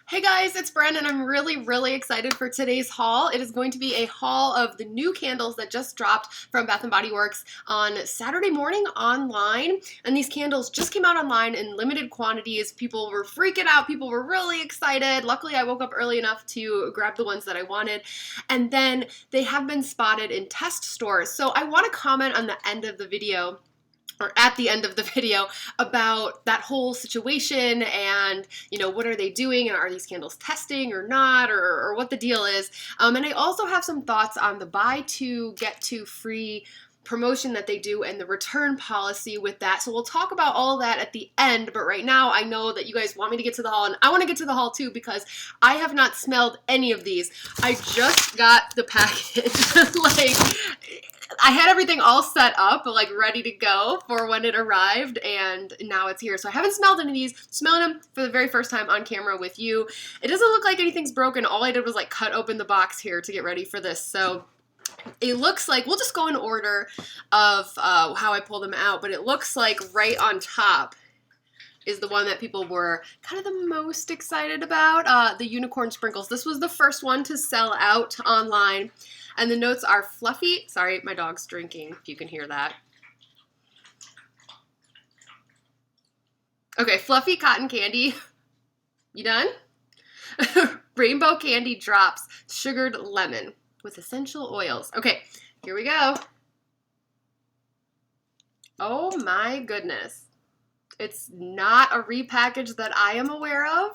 Hey guys, it's Bren and I'm really excited for today's haul. It is going to be a haul of the new candles that just dropped from Bath & Body Works on Saturday morning online. And these candles just came out online in limited quantities. People were freaking out. People were really excited. Luckily, I woke up early enough to grab the ones that I wanted. And then they have been spotted in test stores. So I want to comment on the end of the video, or at the end of the video, about that whole situation and, what are they doing and are these candles testing or not, or what the deal is. And I also have some thoughts on the buy two, get two free promotion that they do and the return policy with that. So we'll talk about all that at the end, but right now I know that you guys want me to get to the haul, and I want to get to the haul too because I have not smelled any of these. I just got the package. I had everything all set up, ready to go for when it arrived, and now it's here. So I haven't smelled any of these. Smelling them for the very first time on camera with you. It doesn't look like anything's broken. All I did was cut open the box here to get ready for this. So it looks like, we'll just go in order of how I pull them out, but it looks like right on top is the one that people were kind of the most excited about, the unicorn sprinkles. This was the first one to sell out online. And the notes are fluffy. Sorry, my dog's drinking, if you can hear that. Okay, fluffy cotton candy. You done? Rainbow candy drops, sugared lemon with essential oils. Okay, here we go. Oh my goodness. It's not a repackage that I am aware of.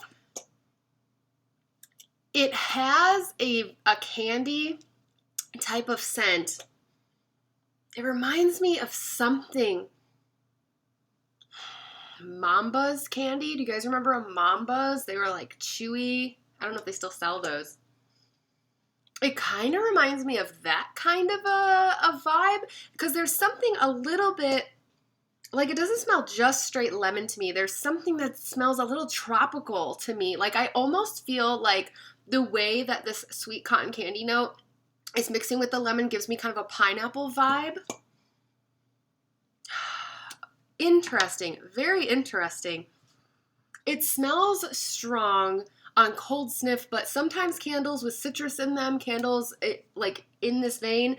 It has a candy type of scent. It reminds me of something. Mambas candy. Do you guys remember Mambas? They were chewy. I don't know if they still sell those. It kind of reminds me of that kind of a vibe, because there's something a little bit, it doesn't smell just straight lemon to me. There's something that smells a little tropical to me. I almost feel like the way that this sweet cotton candy note is mixing with the lemon gives me kind of a pineapple vibe. Interesting. Very interesting. It smells strong on cold sniff, but sometimes candles with citrus in them, candles in this vein,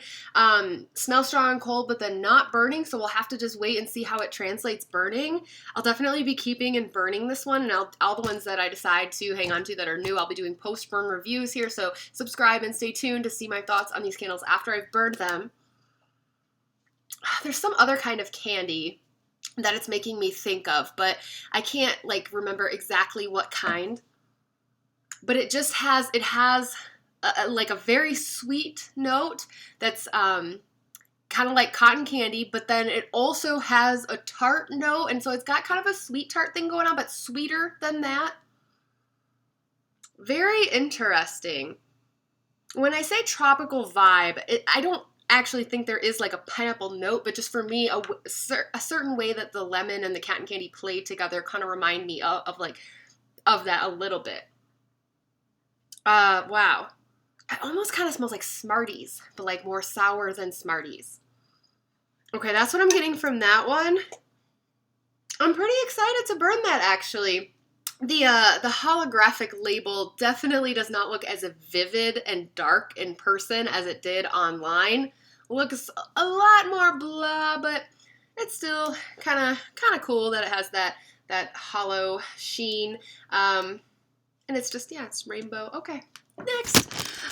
smell strong on cold, but then not burning. So we'll have to just wait and see how it translates burning. I'll definitely be keeping and burning this one, and all the ones that I decide to hang on to that are new, I'll be doing post-burn reviews here. So subscribe and stay tuned to see my thoughts on these candles after I've burned them. There's some other kind of candy that it's making me think of, but I can't remember exactly what kind. But it has a very sweet note that's kind of like cotton candy, but then it also has a tart note, and so it's got kind of a sweet tart thing going on, but sweeter than that. Very interesting. When I say tropical vibe, I don't actually think there is a pineapple note, but just for me, a certain way that the lemon and the cotton candy play together kind of remind me of that a little bit. Wow. It almost kind of smells like Smarties, but more sour than Smarties. Okay, that's what I'm getting from that one. I'm pretty excited to burn that, actually. The holographic label definitely does not look as vivid and dark in person as it did online. Looks a lot more blah, but it's still kind of cool that it has that hollow sheen. And it's just, it's rainbow. Okay, next.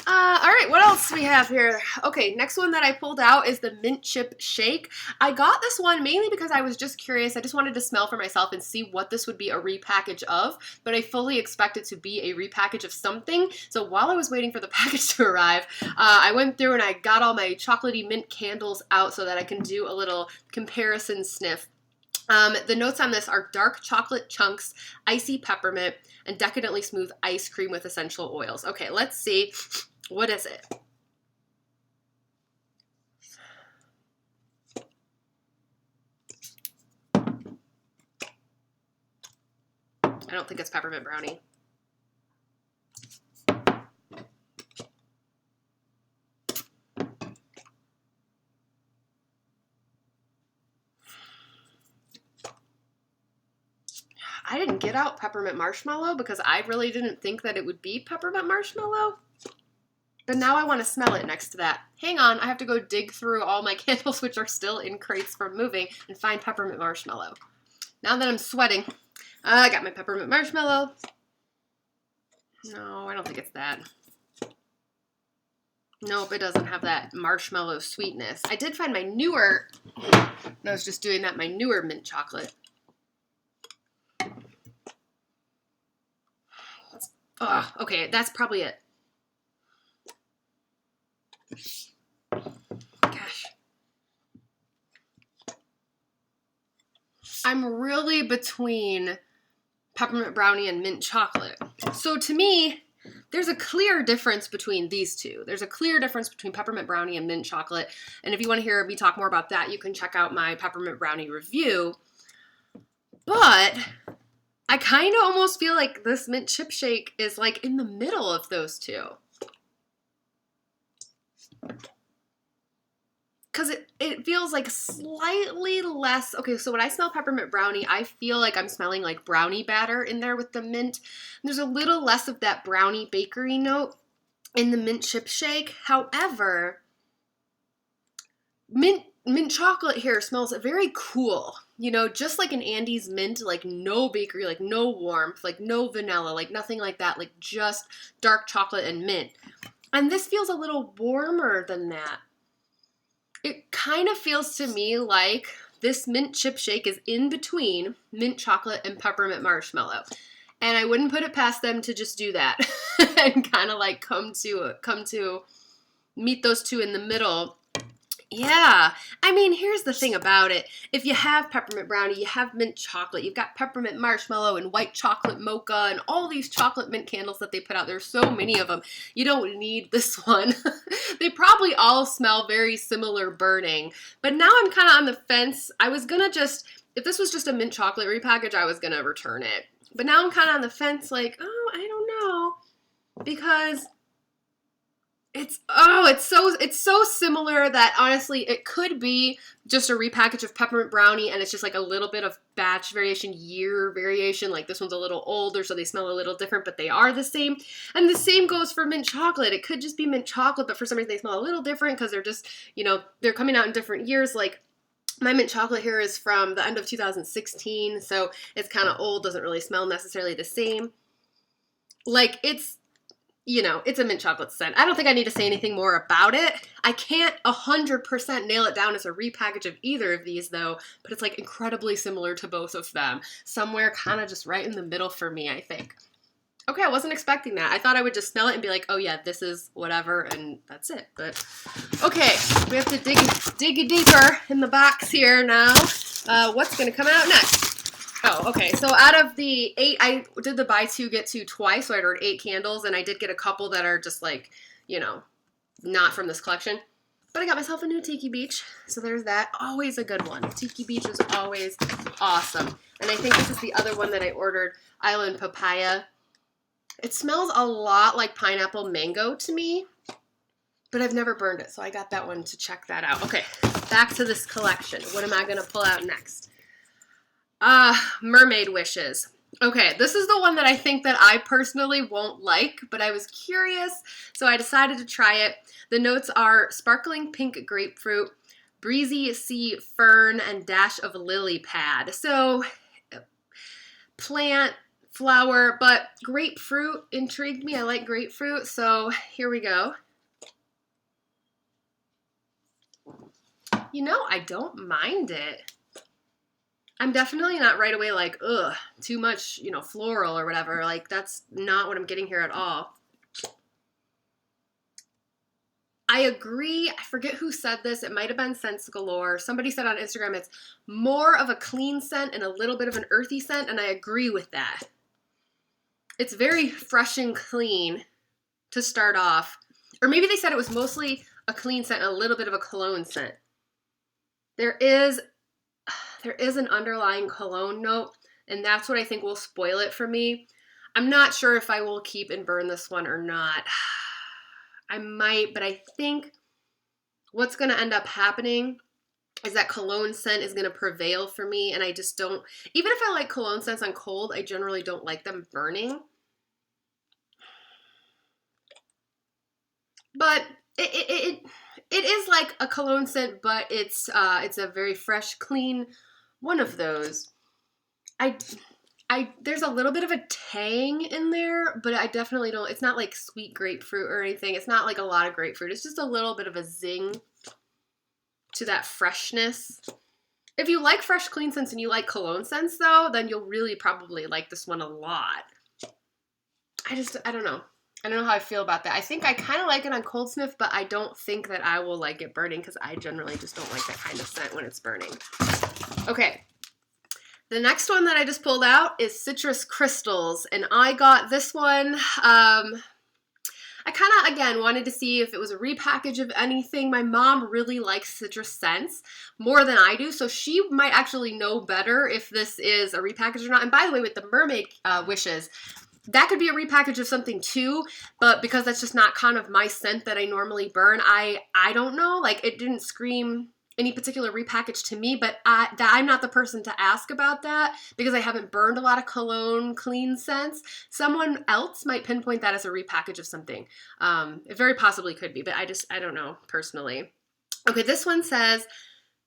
All right, what else we have here? Okay, next one that I pulled out is the Mint Chip Shake. I got this one mainly because I was just curious. I just wanted to smell for myself and see what this would be a repackage of, but I fully expect it to be a repackage of something. So while I was waiting for the package to arrive, I went through and I got all my chocolatey mint candles out so that I can do a little comparison sniff. The notes on this are dark chocolate chunks, icy peppermint, and decadently smooth ice cream with essential oils. Okay, let's see. What is it? I don't think it's peppermint brownie. I didn't get it out Peppermint Marshmallow because I really didn't think that it would be Peppermint Marshmallow. But now I want to smell it next to that. Hang on, I have to go dig through all my candles, which are still in crates from moving, and find Peppermint Marshmallow. Now that I'm sweating, I got my Peppermint Marshmallow. No, I don't think it's that. Nope, it doesn't have that marshmallow sweetness. I did find my newer, I was just doing that, my newer mint chocolate. Oh, okay, that's probably it. Gosh. I'm really between peppermint brownie and mint chocolate. So to me, there's a clear difference between these two. There's a clear difference between peppermint brownie and mint chocolate. And if you want to hear me talk more about that, you can check out my peppermint brownie review. But I kind of almost feel like this mint chip shake is like in the middle of those two. Because it feels like slightly less, okay, so when I smell peppermint brownie, I feel like I'm smelling like brownie batter in there with the mint. There's a little less of that brownie bakery note in the mint chip shake. However, mint chocolate here smells very cool. You know, just like an Andes mint, like no bakery, like no warmth, like no vanilla, like nothing like that, like just dark chocolate and mint. And this feels a little warmer than that. It kind of feels to me like this mint chip shake is in between mint chocolate and peppermint marshmallow. And I wouldn't put it past them to just do that and kind of like come to meet those two in the middle. Yeah, I mean, here's the thing about it. If you have peppermint brownie, you have mint chocolate, you've got peppermint marshmallow and white chocolate mocha and all these chocolate mint candles that they put out. There's so many of them. You don't need this one. They probably all smell very similar burning. But now I'm kind of on the fence. I was going to just, if this was just a mint chocolate repackage, I was going to return it. But now I'm kind of on the fence like, oh, I don't know. Because it's so similar that honestly it could be just a repackage of peppermint brownie and it's just like a little bit of batch variation, year variation, like this one's a little older so they smell a little different, but they are the same. And the same goes for mint chocolate. It could just be mint chocolate, but for some reason they smell a little different because they're just, you know, they're coming out in different years. Like my mint chocolate here is from the end of 2016, so it's kind of old, doesn't really smell necessarily the same. Like it's, you know, it's a mint chocolate scent. I don't think I need to say anything more about it. I can't 100% nail it down as a repackage of either of these though, but it's like incredibly similar to both of them. Somewhere kind of just right in the middle for me, I think. Okay, I wasn't expecting that. I thought I would just smell it and be like, oh yeah, this is whatever, and that's it. But okay, we have to dig deeper in the box here now. What's gonna come out next? Oh, okay. So out of the 8, I did the buy 2, get 2 twice. So I ordered 8 candles, and I did get a couple that are just like, you know, not from this collection. But I got myself a new Tiki Beach. So there's that. Always a good one. Tiki Beach is always awesome. And I think this is the other one that I ordered, Island Papaya. It smells a lot like pineapple mango to me, but I've never burned it. So I got that one to check that out. Okay, back to this collection. What am I going to pull out next? Mermaid Wishes. Okay, this is the one that I think that I personally won't like, but I was curious, so I decided to try it. The notes are sparkling pink grapefruit, breezy sea fern, and dash of lily pad. So, plant, flower, but grapefruit intrigued me. I like grapefruit, so here we go. You know, I don't mind it. I'm definitely not right away like, ugh, too much, you know, floral or whatever. Like, that's not what I'm getting here at all. I agree. I forget who said this. It might have been Scents Galore. Somebody said on Instagram it's more of a clean scent and a little bit of an earthy scent, and I agree with that. It's very fresh and clean to start off. Or maybe they said it was mostly a clean scent and a little bit of a cologne scent. There is an underlying cologne note, and that's what I think will spoil it for me. I'm not sure if I will keep and burn this one or not. I might, but I think what's going to end up happening is that cologne scent is going to prevail for me, and I just don't, even if I like cologne scents on cold, I generally don't like them burning. But it is like a cologne scent, but it's a very fresh, clean one of those. There's a little bit of a tang in there, but I definitely don't, it's not like sweet grapefruit or anything. It's not like a lot of grapefruit. It's just a little bit of a zing to that freshness. If you like fresh, clean scents and you like cologne scents though, then you'll really probably like this one a lot. I don't know. I don't know how I feel about that. I think I kind of like it on cold sniff, but I don't think that I will like it burning because I generally just don't like that kind of scent when it's burning. Okay. The next one that I just pulled out is Citrus Crystals, and I got this one. I kind of, again, wanted to see if it was a repackage of anything. My mom really likes citrus scents more than I do, so she might actually know better if this is a repackage or not. And by the way, with the Mermaid Wishes, that could be a repackage of something too, but because that's just not kind of my scent that I normally burn, I don't know. Like, it didn't scream any particular repackage to me, but I'm not the person to ask about that because I haven't burned a lot of cologne clean scents. Someone else might pinpoint that as a repackage of something. It very possibly could be, but I don't know personally. Okay, this one says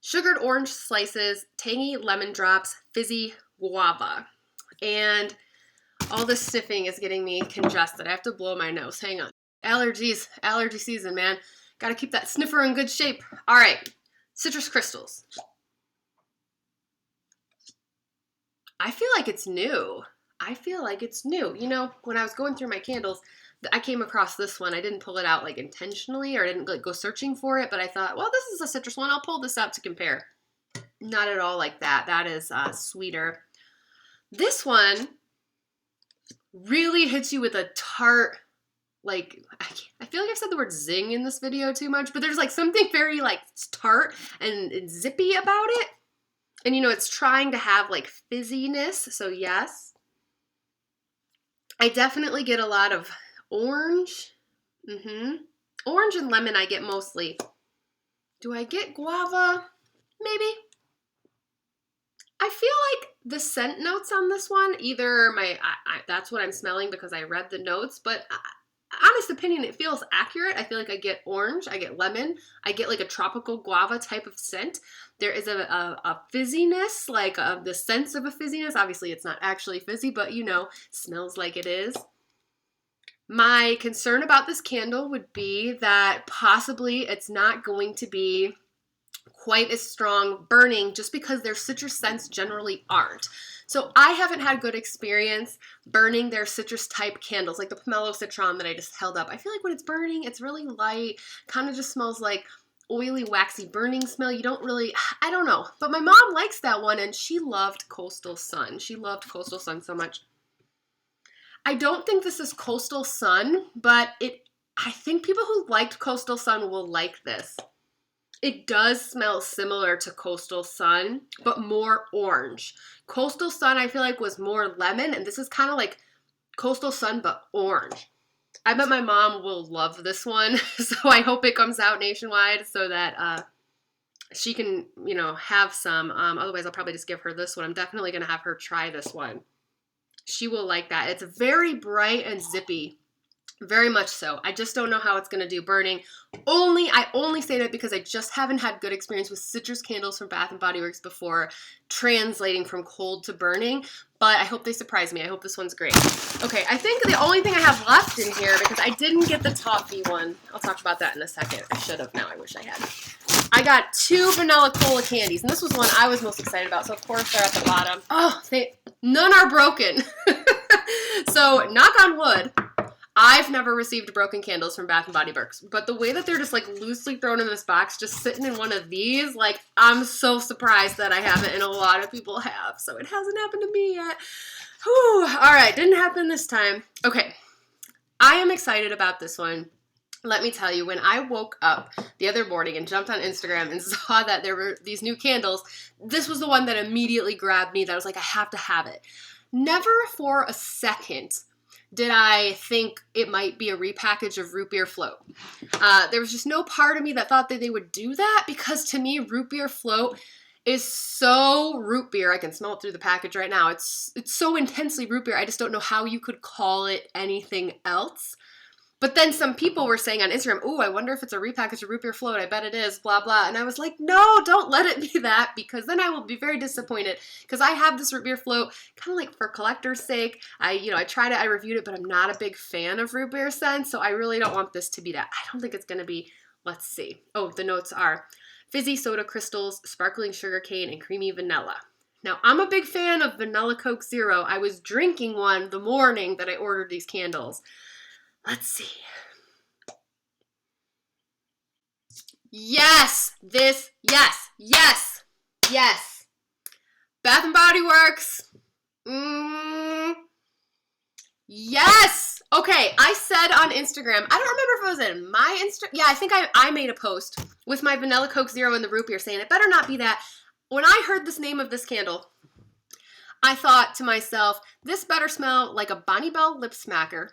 sugared orange slices, tangy lemon drops, fizzy guava. And all this sniffing is getting me congested. I have to blow my nose. Hang on. Allergies, allergy season, man. Got to keep that sniffer in good shape. All right. Citrus Crystals. I feel like it's new. You know, when I was going through my candles, I came across this one. I didn't pull it out like intentionally, or I didn't like go searching for it, but I thought, well, this is a citrus one. I'll pull this out to compare. Not at all like that. That is sweeter. This one really hits you with a tart, like, I feel like I've said the word zing in this video too much, but there's like something very like tart and zippy about it. And you know, it's trying to have like fizziness, so yes. I definitely get a lot of orange. Orange and lemon I get mostly. Do I get guava? Maybe. I feel like the scent notes on this one, either that's what I'm smelling because I read the notes, but honest opinion, it feels accurate. I feel like I get orange, I get lemon, I get like a tropical guava type of scent. There is a fizziness, like the sense of a fizziness. Obviously, it's not actually fizzy, but you know, smells like it is. My concern about this candle would be that possibly it's not going to be quite as strong burning just because their citrus scents generally aren't. So I haven't had good experience burning their citrus type candles, like the Pomelo Citron that I just held up. I feel like when it's burning, it's really light, kind of just smells like oily, waxy burning smell. You don't really, I don't know. But my mom likes that one, and she loved Coastal Sun. She loved Coastal Sun so much. I don't think this is Coastal Sun, but I think people who liked Coastal Sun will like this. It does smell similar to Coastal Sun, but more orange. Coastal Sun, I feel like, was more lemon, and this is kind of like Coastal Sun, but orange. I bet my mom will love this one, so I hope it comes out nationwide so that she can, you know, have some. Otherwise, I'll probably just give her this one. I'm definitely going to have her try this one. She will like that. It's very bright and zippy. Very much so. I just don't know how it's going to do burning. I only say that because I just haven't had good experience with citrus candles from Bath & Body Works before translating from cold to burning, but I hope they surprise me. I hope this one's great. Okay, I think the only thing I have left in here, because I didn't get the Toffee one. I'll talk about that in a second. I should have now. I wish I had. I got 2 vanilla cola candies, and this was one I was most excited about, so of course they're at the bottom. Oh, none are broken. So, knock on wood. I've never received broken candles from Bath & Body Works, but the way that they're just like loosely thrown in this box, just sitting in one of these, like, I'm so surprised that I haven't, and a lot of people have, so it hasn't happened to me yet. Whew. All right, didn't happen this time. Okay, I am excited about this one. Let me tell you, when I woke up the other morning and jumped on Instagram and saw that there were these new candles, this was the one that immediately grabbed me, that I was like, I have to have it. Never for a second did I think it might be a repackage of root beer float. There was just no part of me that thought that they would do that, because to me, root beer float is so root beer. I can smell it through the package right now. It's so intensely root beer. I just don't know how you could call it anything else. But then some people were saying on Instagram, "Ooh, I wonder if it's a repackage of root beer float. I bet it is, blah, blah." And I was like, no, don't let it be that, because then I will be very disappointed, because I have this root beer float kind of like for collector's sake. I tried it, I reviewed it, but I'm not a big fan of root beer scents, so I really don't want this to be that. I don't think it's going to be, let's see. Oh, the notes are fizzy soda crystals, sparkling sugar cane, and creamy vanilla. Now, I'm a big fan of Vanilla Coke Zero. I was drinking one the morning that I ordered these candles. Let's see. Yes, yes. Bath and Body Works. Yes. Okay, I said on Instagram, I don't remember if it was in my Instagram. Yeah, I think I made a post with my Vanilla Coke Zero and the root beer saying it better not be that. When I heard this name of this candle, I thought to myself, this better smell like a Bonnie Bell lip smacker.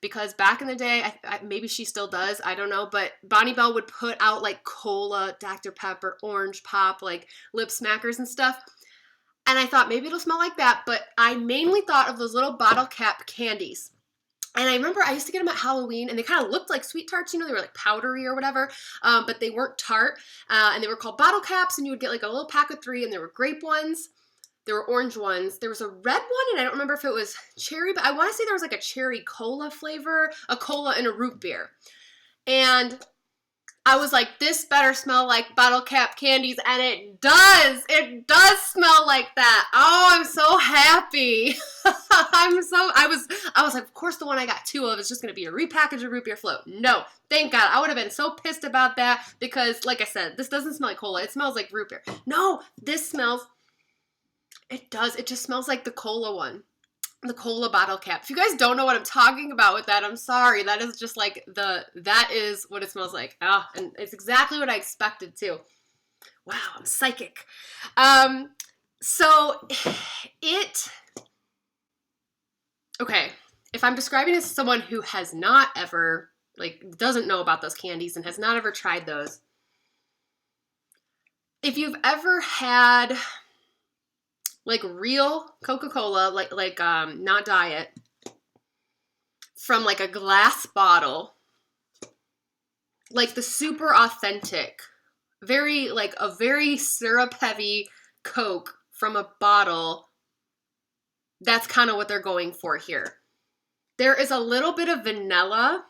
Because back in the day, maybe she still does, I don't know, but Bonnie Bell would put out like cola, Dr. Pepper, orange pop, like lip smackers and stuff. And I thought maybe it'll smell like that, but I mainly thought of those little bottle cap candies. And I remember I used to get them at Halloween, and they kind of looked like sweet tarts, they were like powdery or whatever, but they weren't tart, and they were called bottle caps, and you would get like a little pack of 3, and there were grape ones. There were orange ones. There was a red one, and I don't remember if it was cherry, but I want to say there was like a cherry cola flavor, a cola and a root beer. And I was like, this better smell like bottle cap candies, and it does. It does smell like that. Oh, I'm so happy. I was like, of course the one I got 2 of is just going to be a repackage of root beer float. No, thank God. I would have been so pissed about that, because like I said, this doesn't smell like cola. It smells like root beer. No, this smells... It does. It just smells like the cola one. The cola bottle cap. If you guys don't know what I'm talking about with that, I'm sorry. That is just like that is what it smells like. And it's exactly what I expected too. Wow, I'm psychic. So okay, if I'm describing this as someone who has not ever, doesn't know about those candies and has not ever tried those, if you've ever had like real Coca-Cola, not diet, from like a glass bottle, like the super authentic, a very syrup heavy Coke from a bottle, that's kind of what they're going for here. There is a little bit of vanilla,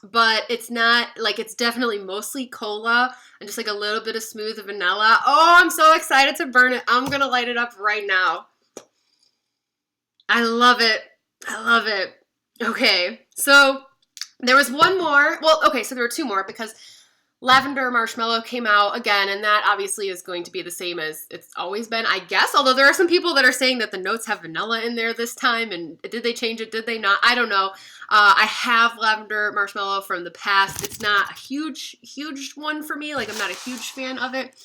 but it's not, it's definitely mostly cola and just like a little bit of smooth vanilla. Oh, I'm so excited to burn it. I'm going to light it up right now. I love it. I love it. Okay, so there was one more. Well, okay, so there were 2 more, because Lavender Marshmallow came out again, and that obviously is going to be the same as it's always been, I guess. Although there are some people that are saying that the notes have vanilla in there this time, and did they change it? Did they not? I don't know. I have Lavender Marshmallow from the past. It's not a huge one for me. I'm not a huge fan of it.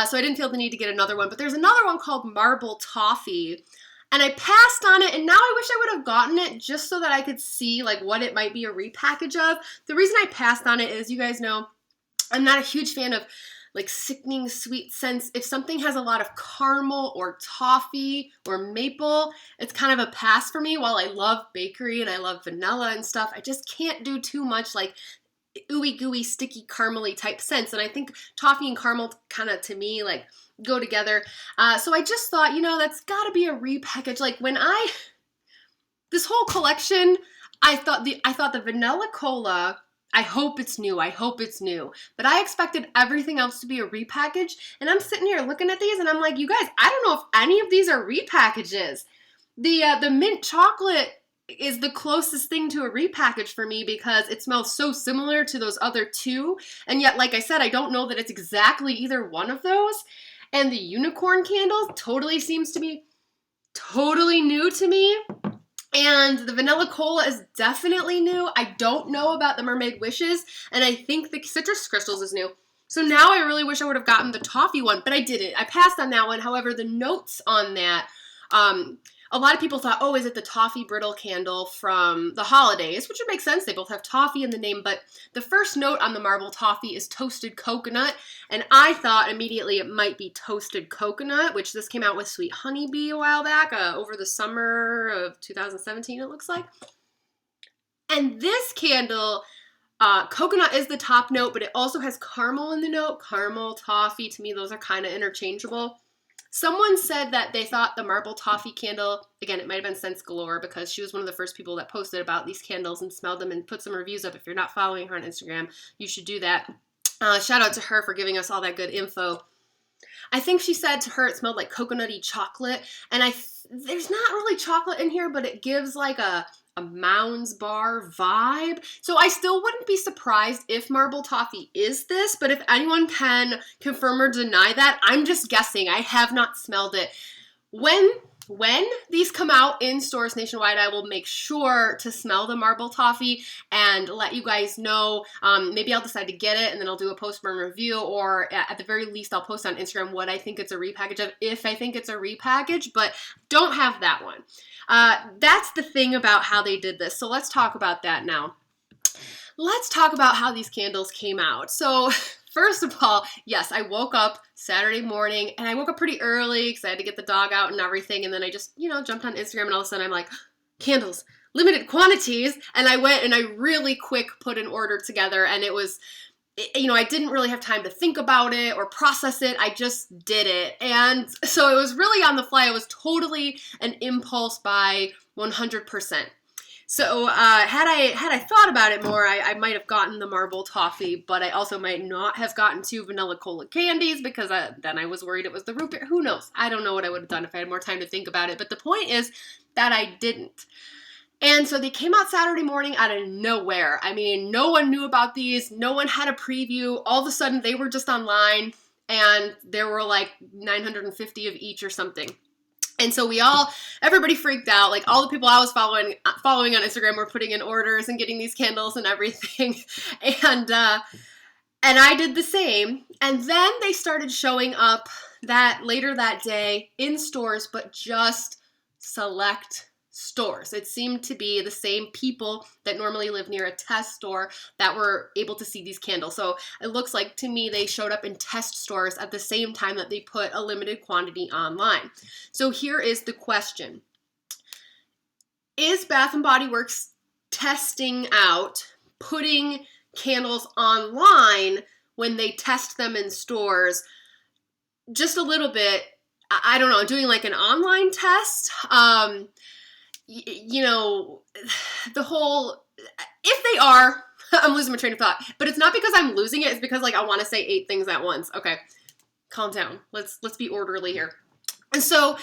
So I didn't feel the need to get another one. But there's another one called Marble Toffee. And I passed on it, and now I wish I would have gotten it just so that I could see what it might be a repackage of. The reason I passed on it is, you guys know, I'm not a huge fan of sickening sweet scents. If something has a lot of caramel or toffee or maple, it's kind of a pass for me. While I love bakery and I love vanilla and stuff, I just can't do too much ooey gooey, sticky, caramely type scents. And I think toffee and caramel kind of, to me, go together. So I just thought, that's got to be a repackage. This whole collection, I thought the vanilla cola, I hope it's new. But I expected everything else to be a repackage. And I'm sitting here looking at these, and I'm like, you guys, I don't know if any of these are repackages. The mint chocolate is the closest thing to a repackage for me, because it smells so similar to those other 2. And yet, like I said, I don't know that it's exactly either one of those. And the unicorn candle totally seems to be totally new to me. And the vanilla cola is definitely new. I don't know about the Mermaid Wishes, and I think the citrus crystals is new. So now I really wish I would have gotten the toffee one, but I didn't. I passed on that one. However, the notes on that a lot of people thought, oh, is it the Toffee brittle candle from the holidays? Which would make sense. They both have toffee in the name, but the first note on the marble toffee is toasted coconut, and I thought immediately it might be toasted coconut, which this came out with Sweet Honeybee a while back, over the summer of 2017, it looks like. And this candle, coconut is the top note, but it also has caramel in the note. Caramel, toffee, to me, those are kind of interchangeable. Someone said that they thought the marble toffee candle, again, it might have been Sense Galore because she was one of the first people that posted about these candles and smelled them and put some reviews up. If you're not following her on Instagram, you should do that. Shout out to her for giving us all that good info. I think she said to her it smelled like coconutty chocolate, and there's not really chocolate in here, but it gives like a Mounds bar vibe. So I still wouldn't be surprised if marble toffee is this, but if anyone can confirm or deny that, I'm just guessing. I have not smelled it. When these come out in stores nationwide, I will make sure to smell the marble toffee and let you guys know. Maybe I'll decide to get it and then I'll do a post-burn review, or at the very least I'll post on Instagram what I think it's a repackage of, if I think it's a repackage, but don't have that one. That's the thing about how they did this. So let's talk about that now. Let's talk about how these candles came out. So first of all, yes, I woke up Saturday morning, and I woke up pretty early because I had to get the dog out and everything, and then I just, jumped on Instagram, and all of a sudden I'm like, candles, limited quantities, and I went and I really quick put an order together, and it was, I didn't really have time to think about it or process it. I just did it. And so it was really on the fly. It was totally an impulse buy 100%. So had I thought about it more, I might have gotten the marble toffee, but I also might not have gotten 2 vanilla cola candies because then I was worried it was the root beer. Who knows? I don't know what I would have done if I had more time to think about it. But the point is that I didn't. And so they came out Saturday morning out of nowhere. I mean, no one knew about these. No one had a preview. All of a sudden, they were just online, and there were like 950 of each or something. And so everybody freaked out. Like, all the people I was following on Instagram were putting in orders and getting these candles and everything. And I did the same. And then they started showing up later that day in stores, but just select stores. It seemed to be the same people that normally live near a test store that were able to see these candles. So it looks like to me they showed up in test stores at the same time that they put a limited quantity online. So here is the question. Is Bath & Body Works testing out putting candles online when they test them in stores just a little bit? I don't know, doing like an online test? The whole, if they are, I'm losing my train of thought, but it's not because I'm losing it. It's because I want to say 8 things at once. Okay, calm down. Let's be orderly here. And so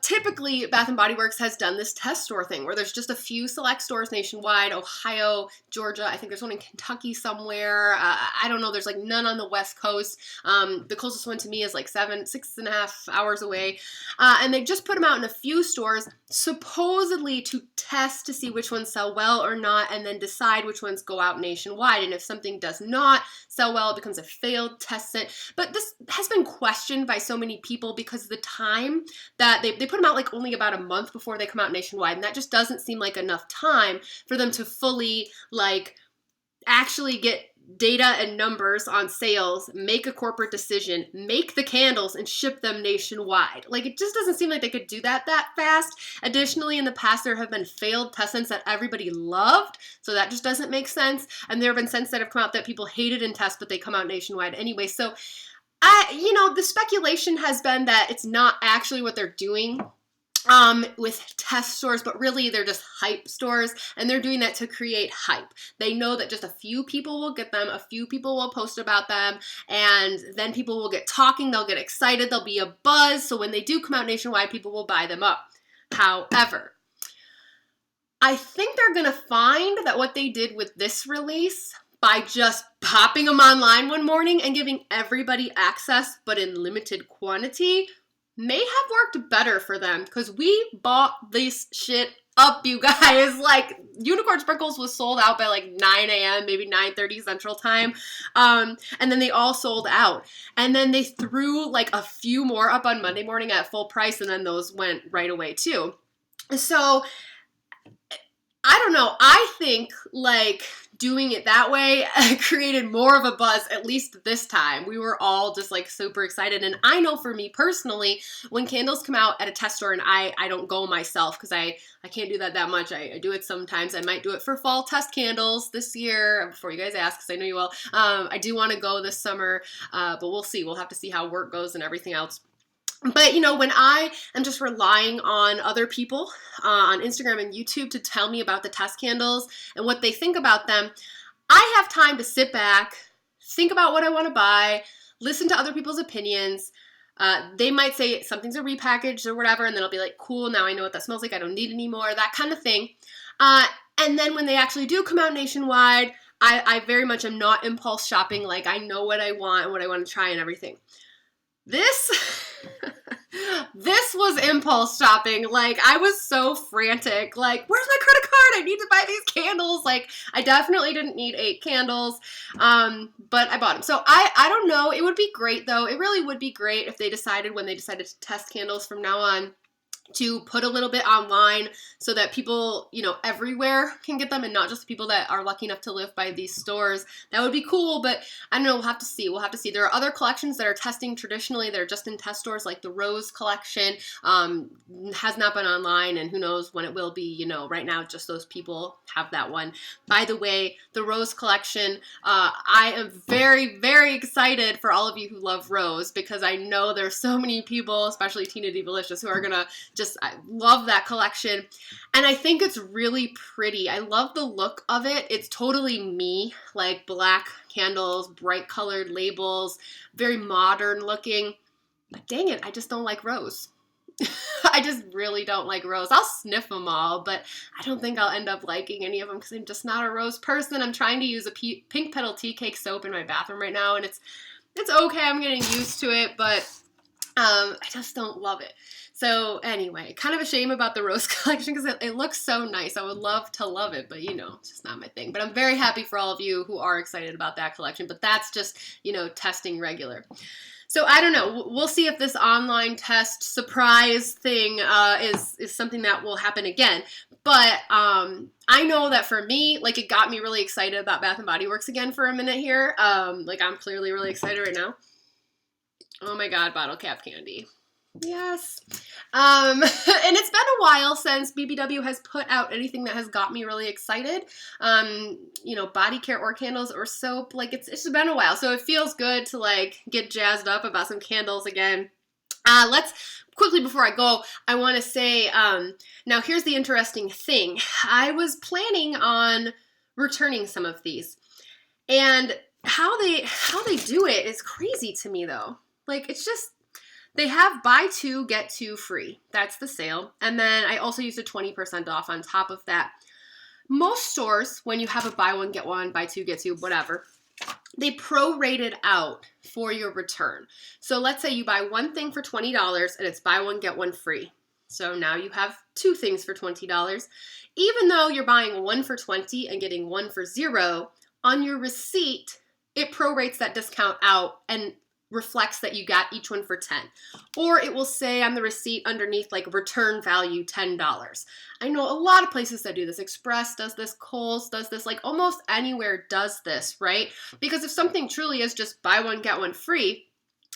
typically Bath & Body Works has done this test store thing where there's just a few select stores nationwide, Ohio, Georgia. I think there's one in Kentucky somewhere. I don't know. There's like none on the West Coast. The closest one to me is like 6.5 hours away. And they just put them out in a few stores, supposedly to test to see which ones sell well or not, and then decide which ones go out nationwide. And if something does not sell well, it becomes a failed test scent. But this has been questioned by so many people because the time that they put them out like only about a month before they come out nationwide, and that just doesn't seem like enough time for them to fully actually get data and numbers on sales, make a corporate decision, make the candles, and ship them nationwide. It just doesn't seem like they could do that fast. Additionally, in the past, there have been failed test scents that everybody loved, so that just doesn't make sense. And there have been scents that have come out that people hated in test, but they come out nationwide anyway. So the speculation has been that it's not actually what they're doing with test stores, but really they're just hype stores, and they're doing that to create hype. They know that just a few people will get them, a few people will post about them, and then people will get talking, they'll get excited, there'll be a buzz, so when they do come out nationwide, people will buy them up. However, I think they're going to find that what they did with this release, by just popping them online one morning and giving everybody access, but in limited quantity, may have worked better for them, because we bought this shit up, you guys. Like, Unicorn Sprinkles was sold out by like 9 a.m., maybe 9:30 Central Time. And then they all sold out. And then they threw like a few more up on Monday morning at full price, and then those went right away too. So I don't know. I think like doing it that way created more of a buzz, at least this time. We were all just like super excited. And I know for me personally, when candles come out at a test store, and I don't go myself because I can't do that much. I do it sometimes. I might do it for fall test candles this year, before you guys ask, because I know you will. I do want to go this summer, but we'll see. We'll have to see how work goes and everything else. But, you know, when I am just relying on other people on Instagram and YouTube to tell me about the test candles and what they think about them, I have time to sit back, think about what I want to buy, listen to other people's opinions. They might say something's a repackaged or whatever, and then I'll be like, cool, now I know what that smells like. I don't need any more, that kind of thing. And then when they actually do come out nationwide, I very much am not impulse shopping. Like, I know what I want and what I want to try and everything. This was impulse shopping. Like, I was so frantic. Like, where's my credit card? I need to buy these candles. Like, I definitely didn't need 8 candles, but I bought them. So I don't know. It would be great, though. It really would be great if they decided, when they decided to test candles from now on, to put a little bit online so that people, you know, everywhere can get them, and not just the people that are lucky enough to live by these stores. That would be cool, but I don't know. We'll have to see. We'll have to see. There are other collections that are testing traditionally. They're just in test stores, like the Rose collection has not been online, and who knows when it will be. You know, right now, just those people have that one. By the way, the Rose collection, I am very, very excited for all of you who love Rose, because I know there's so many people, especially Tina Divalicious, who are gonna I love that collection, and I think it's really pretty. I love the look of it. It's totally me, like black candles, bright colored labels, very modern looking, but dang it, I just don't like Rose. I just really don't like Rose. I'll sniff them all, but I don't think I'll end up liking any of them because I'm just not a Rose person. I'm trying to use a Pink Petal Tea Cake soap in my bathroom right now, and it's okay. I'm getting used to it, but I just don't love it. So anyway, kind of a shame about the Rose collection because it looks so nice. I would love to love it, but you know, it's just not my thing. But I'm very happy for all of you who are excited about that collection. But that's just, you know, testing regular. So I don't know. We'll see if this online test surprise thing is something that will happen again. But I know that for me, like, it got me really excited about Bath & Body Works again for a minute here. Like, I'm clearly really excited right now. Oh my God, bottle cap candy. Yes. And it's been a while since BBW has put out anything that has got me really excited. You know, body care or candles or soap. Like, it's just been a while. So it feels good to, like, get jazzed up about some candles again. Let's quickly, before I go, I want to say, now here's the interesting thing. I was planning on returning some of these, and how they do it is crazy to me, though. Like, it's just, they have buy 2, get 2 free. That's the sale. And then I also used a 20% off on top of that. Most stores, when you have a buy 1, get 1, buy 2, get 2, whatever, they prorate it out for your return. So let's say you buy one thing for $20 and it's buy 1, get 1 free. So now you have 2 things for $20. Even though you're buying 1 for $20 and getting 1 for $0, on your receipt, it prorates that discount out and reflects that you got each one for $10. Or it will say on the receipt underneath, like, return value $10. I know a lot of places that do this. Express does this, Kohl's does this, like almost anywhere does this, right? Because if something truly is just buy 1, get 1 free,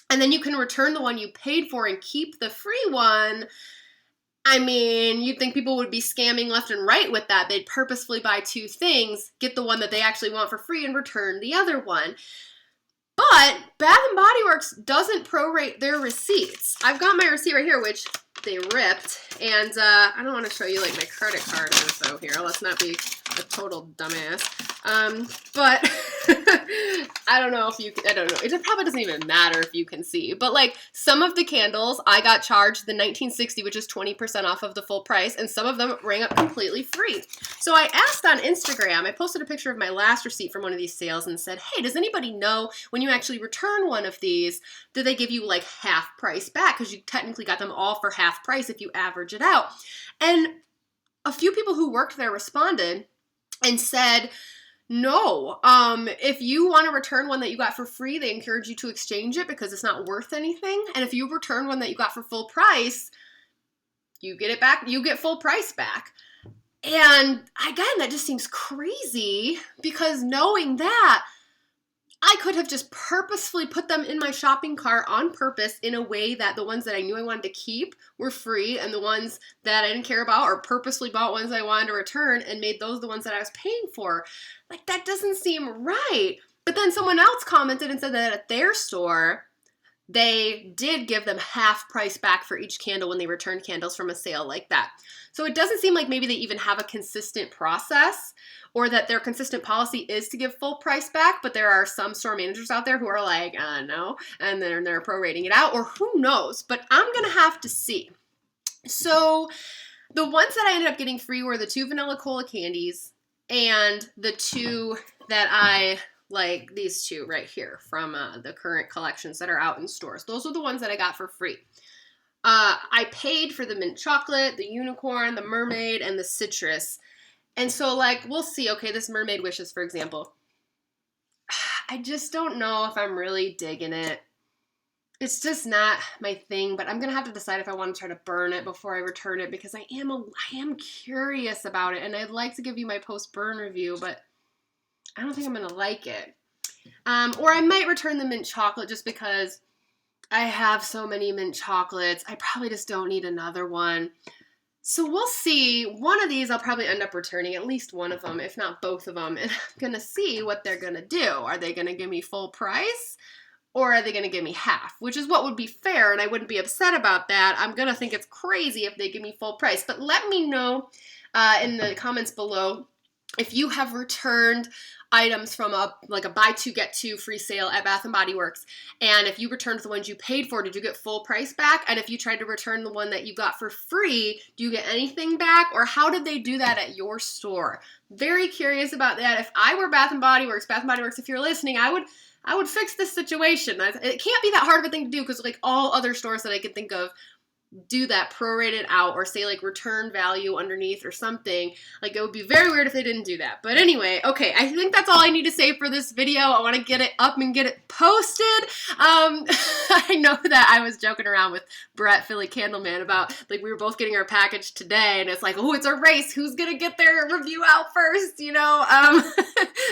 and then you can return the one you paid for and keep the free one, I mean, you'd think people would be scamming left and right with that. They'd purposefully buy 2 things, get the one that they actually want for free, and return the other one. But Bath & Body Works doesn't prorate their receipts. I've got my receipt right here, which they ripped. And I don't want to show you, like, my credit card info here. Let's not be a total dumbass. But I don't know if you can, I don't know. It probably doesn't even matter if you can see. But, like, some of the candles, I got charged the $19.60, which is 20% off of the full price. And some of them rang up completely free. So I asked on Instagram, I posted a picture of my last receipt from one of these sales and said, hey, does anybody know when you actually return one of these, do they give you, like, half price back? Because you technically got them all for half price if you average it out. And a few people who worked there responded and said, no, if you want to return one that you got for free, they encourage you to exchange it because it's not worth anything. And if you return one that you got for full price, you get it back, you get full price back. And again, that just seems crazy because knowing that, I could have just purposefully put them in my shopping cart on purpose in a way that the ones that I knew I wanted to keep were free, and the ones that I didn't care about, or purposely bought ones I wanted to return and made those the ones that I was paying for. Like, that doesn't seem right. But then someone else commented and said that at their store, they did give them half price back for each candle when they returned candles from a sale like that. So it doesn't seem like maybe they even have a consistent process, or that their consistent policy is to give full price back, but there are some store managers out there who are like, no, and then they're prorating it out, or who knows, but I'm going to have to see. So the ones that I ended up getting free were the 2 vanilla cola candies and the 2 that I like, these 2 right here from the current collections that are out in stores. Those are the ones that I got for free. I paid for the mint chocolate, the unicorn, the mermaid, and the citrus. And so, like, we'll see. Okay, this Mermaid Wishes, for example. I just don't know if I'm really digging it. It's just not my thing, but I'm going to have to decide if I want to try to burn it before I return it, because I am curious about it, and I'd like to give you my post-burn review, but I don't think I'm going to like it. Or I might return the mint chocolate just because I have so many mint chocolates. I probably just don't need another one. So we'll see. One of these I'll probably end up returning, at least one of them, if not both of them, and I'm going to see what they're going to do. Are they going to give me full price, or are they going to give me half? Which is what would be fair, and I wouldn't be upset about that. I'm going to think it's crazy if they give me full price. But let me know in the comments below if you have returned items from a buy 2 get 2 free sale at Bath & Body Works, and if you returned the ones you paid for, did you get full price back? And if you tried to return the one that you got for free, do you get anything back, or how did they do that at your store? Very curious about that. If I were Bath & Body Works, if you're listening, I would fix this situation. It can't be that hard of a thing to do, because like all other stores that I can think of do that prorated out, or say like return value underneath or something. Like, it would be very weird if they didn't do that. But anyway, okay, I think that's all I need to say for this video. I want to get it up and get it posted. I know that I was joking around with Brett, Philly Candleman, about like we were both getting our package today, and it's like, oh, it's a race. Who's gonna get their review out first, you know?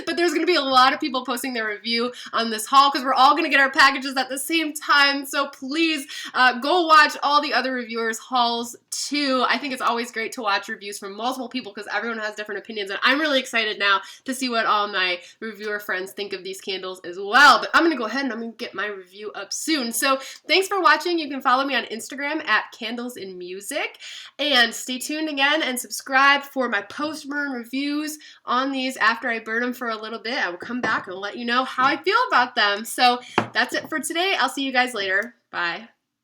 But there's gonna be a lot of people posting their review on this haul, because we're all gonna get our packages at the same time. So please go watch all the other reviewers' hauls too. I think it's always great to watch reviews from multiple people, because everyone has different opinions, and I'm really excited now to see what all my reviewer friends think of these candles as well. But I'm gonna go ahead and I'm gonna get my review up soon. So thanks for watching. You can follow me on Instagram at Candles and Music, and stay tuned again and subscribe for my post-burn reviews on these. After I burn them for a little bit, I will come back and let you know how I feel about them. So that's it for today. I'll see you guys later. Bye.